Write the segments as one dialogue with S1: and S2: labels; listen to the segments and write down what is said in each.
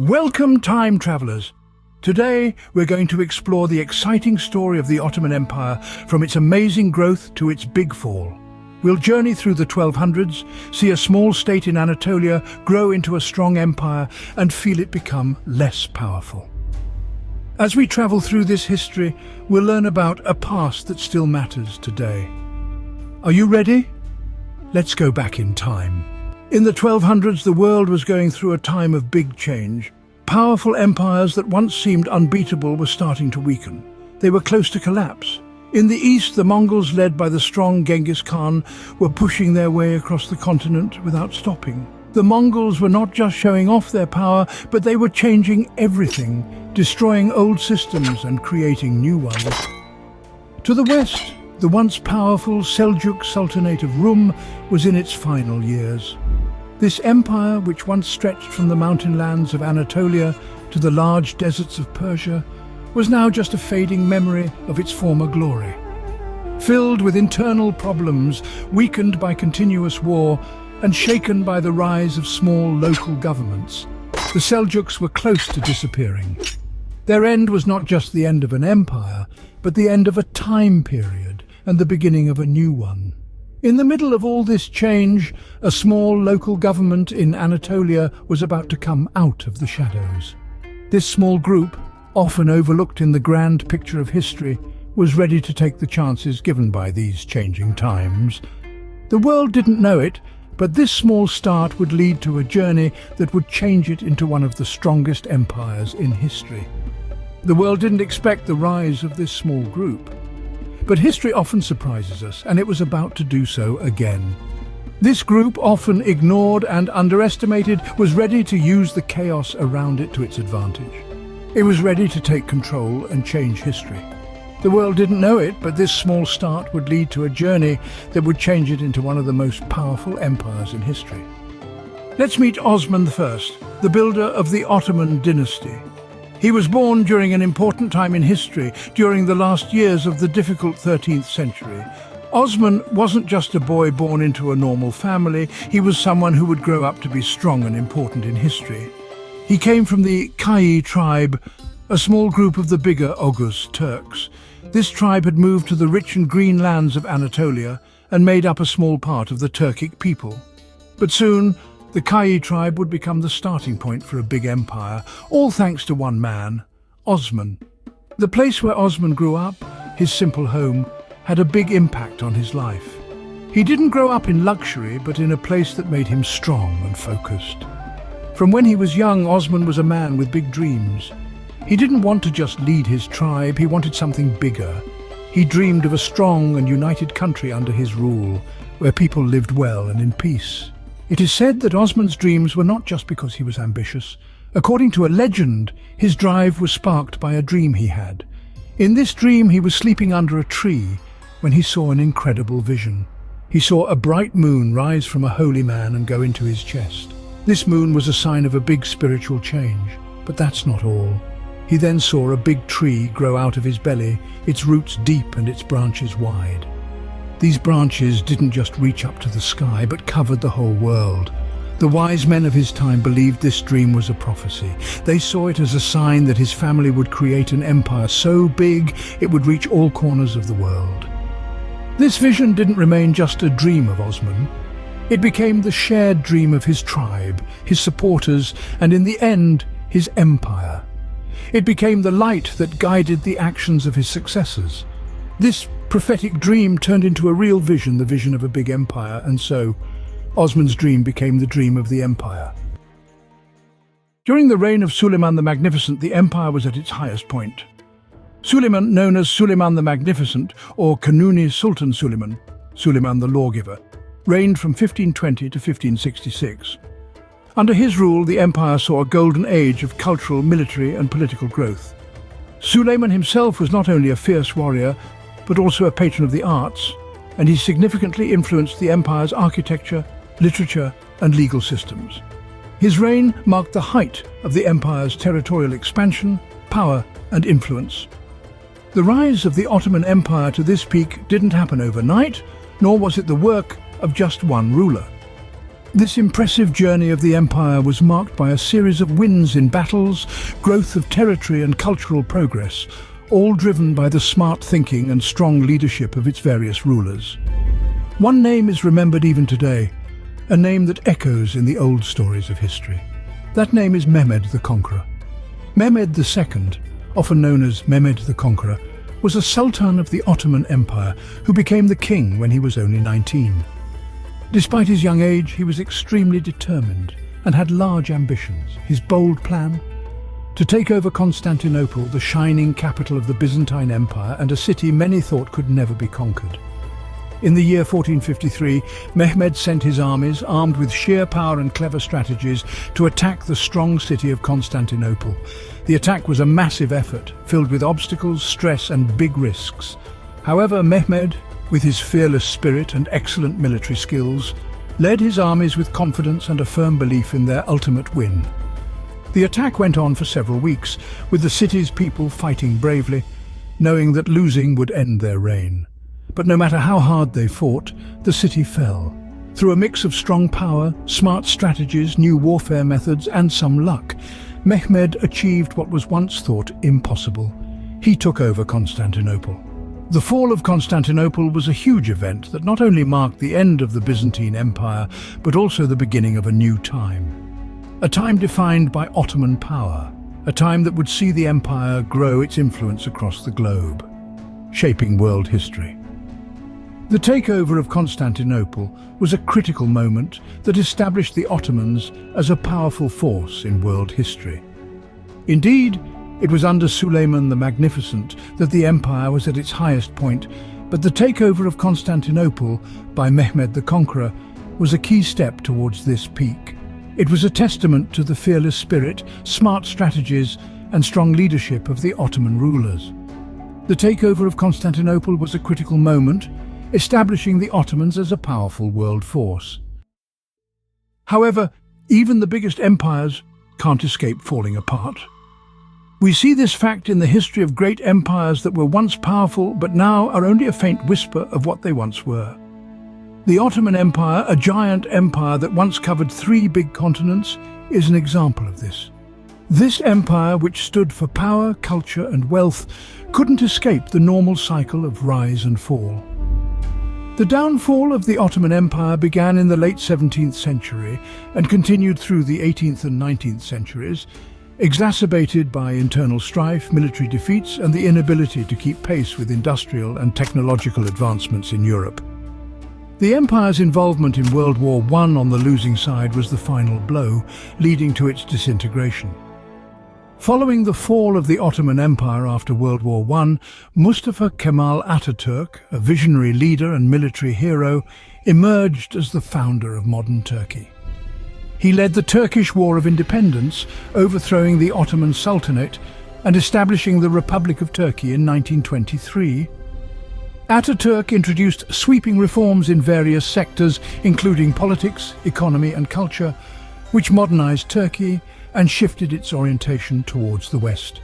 S1: Welcome, time travelers. Today, we're going to explore the exciting story of the Ottoman Empire, from its amazing growth to its big fall. We'll journey through the 1200s, see a small state in Anatolia grow into a strong empire, and feel it become less powerful. As we travel through this history, we'll learn about a past that still matters today. Are you ready? Let's go back in time. In the 1200s, the world was going through a time of big change. Powerful empires that once seemed unbeatable were starting to weaken. They were close to collapse. In the east, the Mongols, led by the strong Genghis Khan, were pushing their way across the continent without stopping. The Mongols were not just showing off their power, but they were changing everything, destroying old systems and creating new ones. To the west, the once powerful Seljuk Sultanate of Rum was in its final years. This empire, which once stretched from the mountain lands of Anatolia to the large deserts of Persia, was now just a fading memory of its former glory. Filled with internal problems, weakened by continuous war, and shaken by the rise of small local governments, the Seljuks were close to disappearing. Their end was not just the end of an empire, but the end of a time period and the beginning of a new one. In the middle of all this change, a small local government in Anatolia was about to come out of the shadows. This small group, often overlooked in the grand picture of history, was ready to take the chances given by these changing times. The world didn't know it, but this small start would lead to a journey that would change it into one of the strongest empires in history. The world didn't expect the rise of this small group. But history often surprises us, and it was about to do so again. This group, often ignored and underestimated, was ready to use the chaos around it to its advantage. It was ready to take control and change history. The world didn't know it, but this small start would lead to a journey that would change it into one of the most powerful empires in history. Let's meet Osman I, the builder of the Ottoman dynasty. He was born during an important time in history, during the last years of the difficult 13th century. Osman wasn't just a boy born into a normal family, he was someone who would grow up to be strong and important in history. He came from the Kayi tribe, a small group of the bigger Oghuz Turks. This tribe had moved to the rich and green lands of Anatolia and made up a small part of the Turkic people. But soon, the Kayi tribe would become the starting point for a big empire, all thanks to one man, Osman. The place where Osman grew up, his simple home, had a big impact on his life. He didn't grow up in luxury, but in a place that made him strong and focused. From when he was young, Osman was a man with big dreams. He didn't want to just lead his tribe, he wanted something bigger. He dreamed of a strong and united country under his rule, where people lived well and in peace. It is said that Osman's dreams were not just because he was ambitious. According to a legend, his drive was sparked by a dream he had. In this dream, he was sleeping under a tree when he saw an incredible vision. He saw a bright moon rise from a holy man and go into his chest. This moon was a sign of a big spiritual change, but that's not all. He then saw a big tree grow out of his belly, its roots deep and its branches wide. These branches didn't just reach up to the sky, but covered the whole world. The wise men of his time believed this dream was a prophecy. They saw it as a sign that his family would create an empire so big it would reach all corners of the world. This vision didn't remain just a dream of Osman. It became the shared dream of his tribe, his supporters, and in the end, his empire. It became the light that guided the actions of his successors. This prophetic dream turned into a real vision, the vision of a big empire, and so Osman's dream became the dream of the empire. During the reign of Suleiman the Magnificent, the empire was at its highest point. Suleiman, known as Suleiman the Magnificent, or Kanuni Sultan Suleiman, Suleiman the Lawgiver, reigned from 1520 to 1566. Under his rule, the empire saw a golden age of cultural, military and political growth. Suleiman himself was not only a fierce warrior, but also a patron of the arts, and he significantly influenced the empire's architecture, literature, and legal systems. His reign marked the height of the empire's territorial expansion, power, and influence. The rise of the Ottoman Empire to this peak didn't happen overnight, nor was it the work of just one ruler. This impressive journey of the empire was marked by a series of wins in battles, growth of territory and cultural progress, all driven by the smart thinking and strong leadership of its various rulers. One name is remembered even today, a name that echoes in the old stories of history. That name is Mehmed the Conqueror. Mehmed II, often known as Mehmed the Conqueror, was a sultan of the Ottoman Empire who became the king when he was only 19. Despite his young age, he was extremely determined and had large ambitions. His bold plan? To take over Constantinople, the shining capital of the Byzantine Empire and a city many thought could never be conquered. In the year 1453, Mehmed sent his armies, armed with sheer power and clever strategies, to attack the strong city of Constantinople. The attack was a massive effort, filled with obstacles, stress and big risks. However, Mehmed, with his fearless spirit and excellent military skills, led his armies with confidence and a firm belief in their ultimate win. The attack went on for several weeks, with the city's people fighting bravely, knowing that losing would end their reign. But no matter how hard they fought, the city fell. Through a mix of strong power, smart strategies, new warfare methods and some luck, Mehmed achieved what was once thought impossible. He took over Constantinople. The fall of Constantinople was a huge event that not only marked the end of the Byzantine Empire, but also the beginning of a new time. A time defined by Ottoman power, a time that would see the empire grow its influence across the globe, shaping world history. The takeover of Constantinople was a critical moment that established the Ottomans as a powerful force in world history. Indeed, it was under Suleiman the Magnificent that the empire was at its highest point, but the takeover of Constantinople by Mehmed the Conqueror was a key step towards this peak. It was a testament to the fearless spirit, smart strategies, and strong leadership of the Ottoman rulers. The takeover of Constantinople was a critical moment, establishing the Ottomans as a powerful world force. However, even the biggest empires can't escape falling apart. We see this fact in the history of great empires that were once powerful but now are only a faint whisper of what they once were. The Ottoman Empire, a giant empire that once covered 3 big continents, is an example of this. This empire, which stood for power, culture and wealth, couldn't escape the normal cycle of rise and fall. The downfall of the Ottoman Empire began in the late 17th century and continued through the 18th and 19th centuries, exacerbated by internal strife, military defeats and the inability to keep pace with industrial and technological advancements in Europe. The empire's involvement in World War I on the losing side was the final blow, leading to its disintegration. Following the fall of the Ottoman Empire after World War I, Mustafa Kemal Atatürk, a visionary leader and military hero, emerged as the founder of modern Turkey. He led the Turkish War of Independence, overthrowing the Ottoman Sultanate and establishing the Republic of Turkey in 1923. Atatürk introduced sweeping reforms in various sectors, including politics, economy and culture, which modernized Turkey and shifted its orientation towards the West.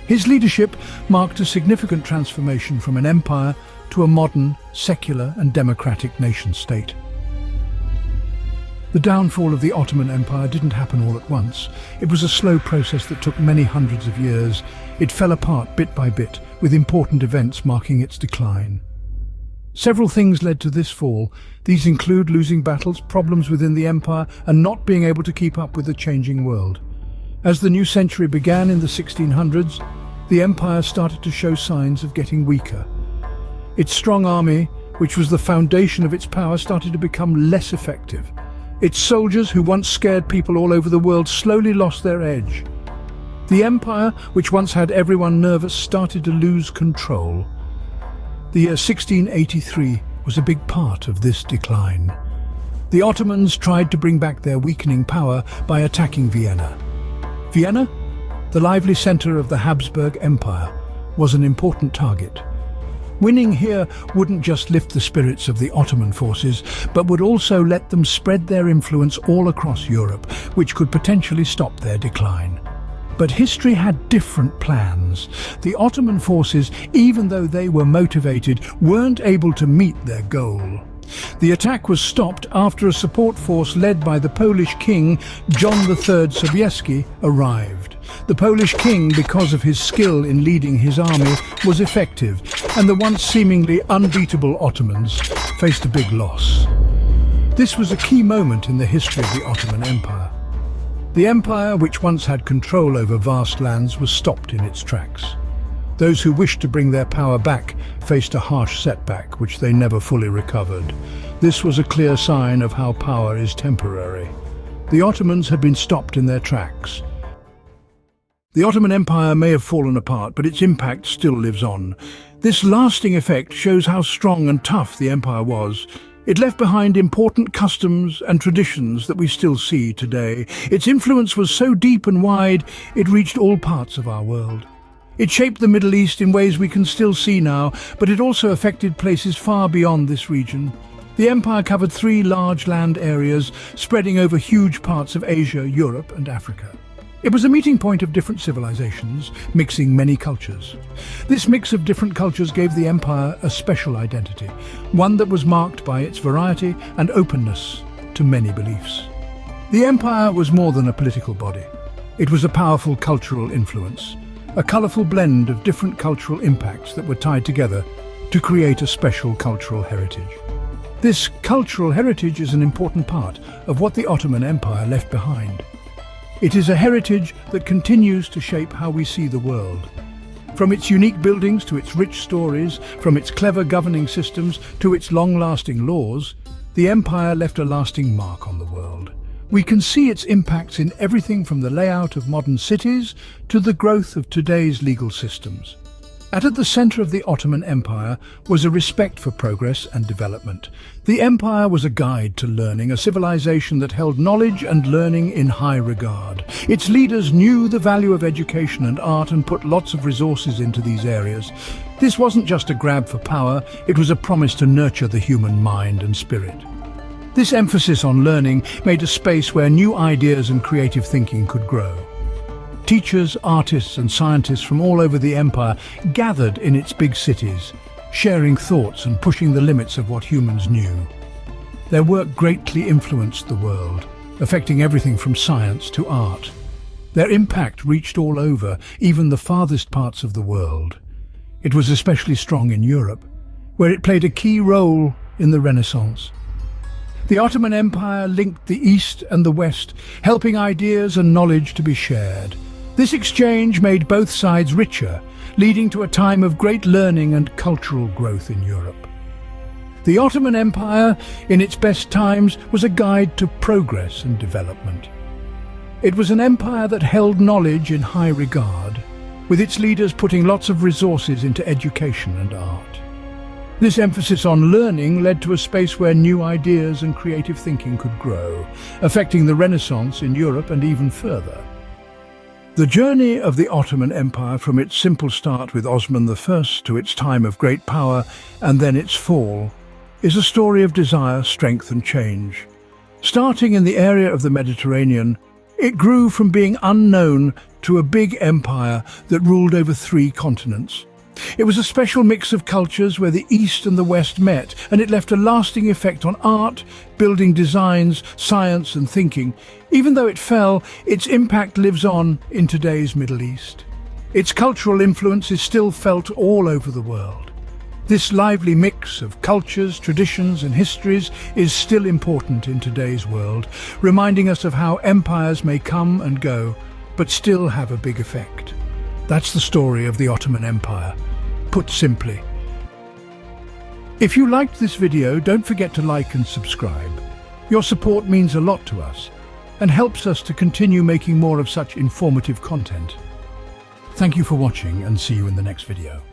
S1: His leadership marked a significant transformation from an empire to a modern, secular and democratic nation-state. The downfall of the Ottoman Empire didn't happen all at once. It was a slow process that took many hundreds of years. It fell apart bit by bit, with important events marking its decline. Several things led to this fall. These include losing battles, problems within the empire, and not being able to keep up with the changing world. As the new century began in the 1600s, the empire started to show signs of getting weaker. Its strong army, which was the foundation of its power, started to become less effective. Its soldiers, who once scared people all over the world, slowly lost their edge. The empire, which once had everyone nervous, started to lose control. The year 1683 was a big part of this decline. The Ottomans tried to bring back their weakening power by attacking Vienna. Vienna, the lively center of the Habsburg Empire, was an important target. Winning here wouldn't just lift the spirits of the Ottoman forces, but would also let them spread their influence all across Europe, which could potentially stop their decline. But history had different plans. The Ottoman forces, even though they were motivated, weren't able to meet their goal. The attack was stopped after a support force led by the Polish king John III Sobieski arrived. The Polish king, because of his skill in leading his army, was effective, and the once seemingly unbeatable Ottomans faced a big loss. This was a key moment in the history of the Ottoman Empire. The empire, which once had control over vast lands, was stopped in its tracks. Those who wished to bring their power back faced a harsh setback, which they never fully recovered. This was a clear sign of how power is temporary. The Ottomans had been stopped in their tracks. The Ottoman Empire may have fallen apart, but its impact still lives on. This lasting effect shows how strong and tough the empire was. It left behind important customs and traditions that we still see today. Its influence was so deep and wide, it reached all parts of our world. It shaped the Middle East in ways we can still see now, but it also affected places far beyond this region. The empire covered 3 large land areas, spreading over huge parts of Asia, Europe, and Africa. It was a meeting point of different civilizations, mixing many cultures. This mix of different cultures gave the empire a special identity, one that was marked by its variety and openness to many beliefs. The empire was more than a political body. It was a powerful cultural influence, a colourful blend of different cultural impacts that were tied together to create a special cultural heritage. This cultural heritage is an important part of what the Ottoman Empire left behind. It is a heritage that continues to shape how we see the world. From its unique buildings to its rich stories, from its clever governing systems to its long-lasting laws, the empire left a lasting mark on the world. We can see its impacts in everything from the layout of modern cities to the growth of today's legal systems. And at the center of the Ottoman Empire was a respect for progress and development. The empire was a guide to learning, a civilization that held knowledge and learning in high regard. Its leaders knew the value of education and art and put lots of resources into these areas. This wasn't just a grab for power, it was a promise to nurture the human mind and spirit. This emphasis on learning made a space where new ideas and creative thinking could grow. Teachers, artists and scientists from all over the empire gathered in its big cities, sharing thoughts and pushing the limits of what humans knew. Their work greatly influenced the world, affecting everything from science to art. Their impact reached all over, even the farthest parts of the world. It was especially strong in Europe, where it played a key role in the Renaissance. The Ottoman Empire linked the East and the West, helping ideas and knowledge to be shared. This exchange made both sides richer, leading to a time of great learning and cultural growth in Europe. The Ottoman Empire, in its best times, was a guide to progress and development. It was an empire that held knowledge in high regard, with its leaders putting lots of resources into education and art. This emphasis on learning led to a space where new ideas and creative thinking could grow, affecting the Renaissance in Europe and even further. The journey of the Ottoman Empire, from its simple start with Osman I to its time of great power and then its fall, is a story of desire, strength and change. Starting in the area of the Mediterranean, it grew from being unknown to a big empire that ruled over 3 continents. It was a special mix of cultures where the East and the West met, and it left a lasting effect on art, building designs, science and thinking. Even though it fell, its impact lives on in today's Middle East. Its cultural influence is still felt all over the world. This lively mix of cultures, traditions and histories is still important in today's world, reminding us of how empires may come and go, but still have a big effect. That's the story of the Ottoman Empire, put simply. If you liked this video, don't forget to like and subscribe. Your support means a lot to us and helps us to continue making more of such informative content. Thank you for watching and see you in the next video.